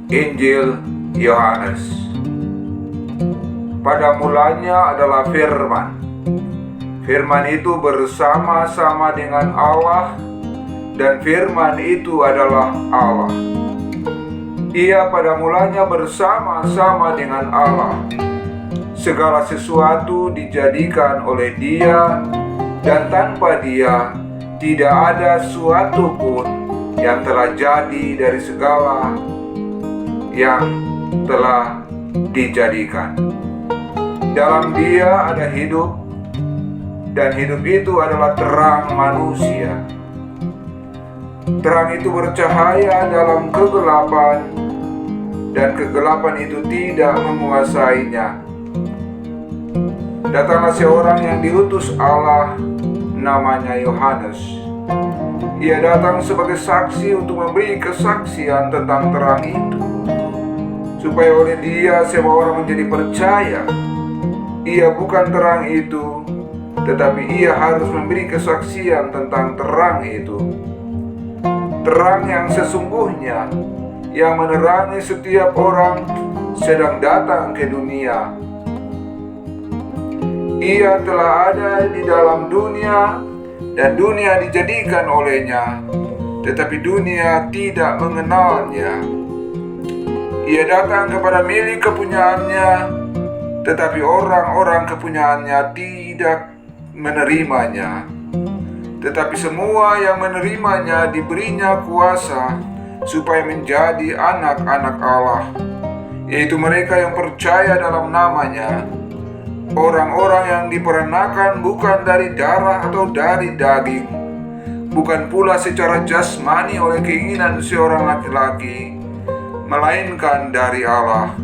Injil Yohanes. Pada mulanya adalah Firman. Firman itu bersama-sama dengan Allah, dan Firman itu adalah Allah. Ia pada mulanya bersama-sama dengan Allah. Segala sesuatu dijadikan oleh Dia, dan tanpa Dia tidak ada suatu pun yang telah jadi dari segala yang telah dijadikan. Dalam Dia ada hidup, dan hidup itu adalah terang manusia. Terang itu bercahaya dalam kegelapan, dan kegelapan itu tidak menguasainya. Datanglah seorang yang diutus Allah, namanya Yohanes. Ia datang sebagai saksi untuk memberi kesaksian tentang terang itu, supaya oleh Dia semua orang menjadi percaya. Ia bukan terang itu, tetapi Ia harus memberi kesaksian tentang terang itu. Terang yang sesungguhnya, yang menerangi setiap orang, sedang datang ke dunia. Ia telah ada di dalam dunia, dan dunia dijadikan olehnya, tetapi dunia tidak mengenalnya. Ia datang kepada milik kepunyaannya, tetapi orang-orang kepunyaannya tidak menerimanya. Tetapi semua yang menerimanya diberinya kuasa supaya menjadi anak-anak Allah, yaitu mereka yang percaya dalam namanya. Orang-orang yang diperanakan bukan dari darah atau dari daging, bukan pula secara jasmani oleh keinginan seorang laki-laki, melainkan dari Allah.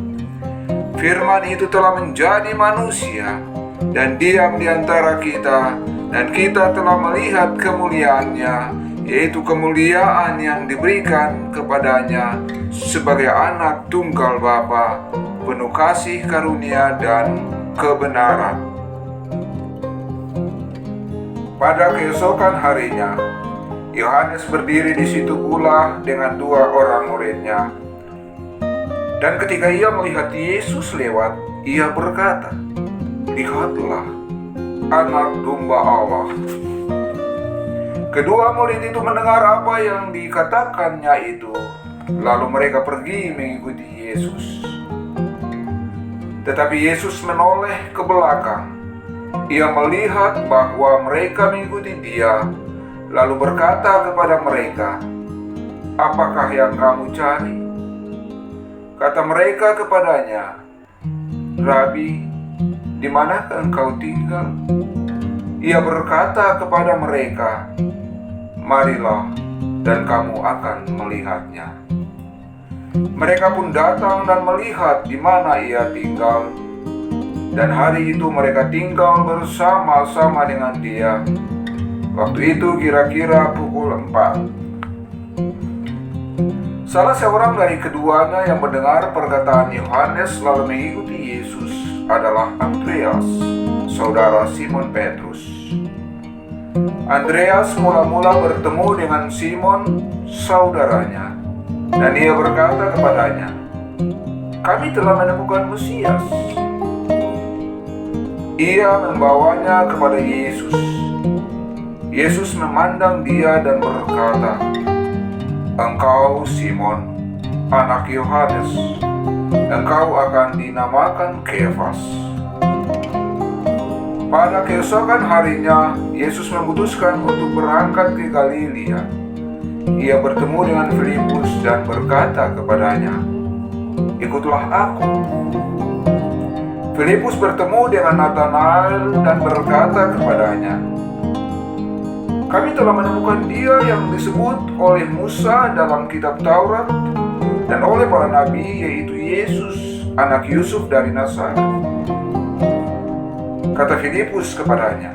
Firman itu telah menjadi manusia dan diam di antara kita, dan kita telah melihat kemuliaannya, yaitu kemuliaan yang diberikan kepadanya sebagai anak tunggal Bapa, penuh kasih karunia dan kebenaran. Pada keesokan harinya, Yohanes berdiri di situ pula dengan dua orang muridnya. Dan ketika ia melihat Yesus lewat, ia berkata, "Lihatlah, anak domba Allah." Kedua murid itu mendengar apa yang dikatakannya itu, lalu mereka pergi mengikuti Yesus. Tetapi Yesus menoleh ke belakang. Ia melihat bahwa mereka mengikuti Dia, lalu berkata kepada mereka, "Apakah yang kamu cari?" Kata mereka kepadanya, "Rabi, di manakah engkau tinggal?" Ia berkata kepada mereka, "Marilah, dan kamu akan melihatnya." Mereka pun datang dan melihat di mana ia tinggal, dan hari itu mereka tinggal bersama-sama dengan dia. Waktu itu kira-kira pukul 4. Salah seorang dari keduanya yang mendengar perkataan Yohanes lalu mengikuti Yesus adalah Andreas, saudara Simon Petrus. Andreas mula-mula bertemu dengan Simon, saudaranya, dan ia berkata kepadanya, "Kami telah menemukan Mesias." Ia membawanya kepada Yesus. Yesus memandang dia dan berkata, "Engkau Simon, anak Yohanes, engkau akan dinamakan Kefas." Pada keesokan harinya, Yesus memutuskan untuk berangkat ke Galilea. Ia bertemu dengan Filipus dan berkata kepadanya, "Ikutlah aku." Filipus bertemu dengan Nathanael dan berkata kepadanya, "Kami telah menemukan Dia yang disebut oleh Musa dalam kitab Taurat dan oleh para nabi, yaitu Yesus, anak Yusuf dari Nazaret." Kata Filipus kepadanya,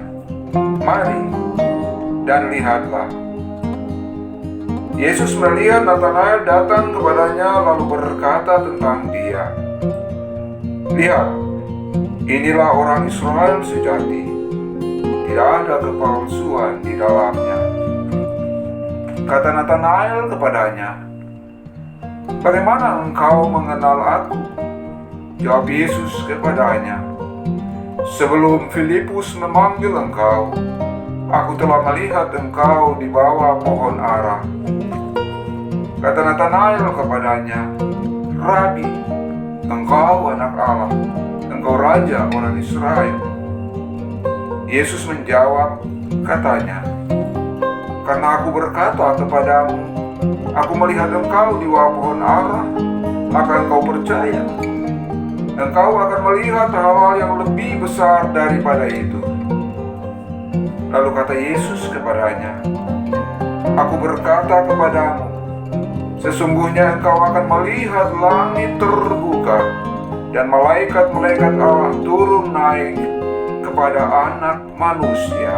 "Mari dan lihatlah." Yesus melihat Nathanael datang kepadanya lalu berkata tentang dia, "Lihat, inilah orang Israel sejati, tidak ada kepalsuan di dalamnya." Kata Nathanael kepadanya, "Bagaimana engkau mengenal aku?" Jawab Yesus kepadanya, "Sebelum Filipus memanggil engkau, aku telah melihat engkau di bawah pohon ara." Kata Natanael kepadanya, "Rabi, engkau anak Allah, engkau raja orang Israel." Yesus menjawab, katanya, "Karena aku berkata kepadamu, aku melihat engkau di bawah pohon ara, maka engkau percaya. Engkau akan melihat hal-hal yang lebih besar daripada itu." Lalu kata Yesus kepadanya, "Aku berkata kepadamu, sesungguhnya engkau akan melihat langit terbuka dan malaikat-malaikat Allah turun naik kepada Anak Manusia."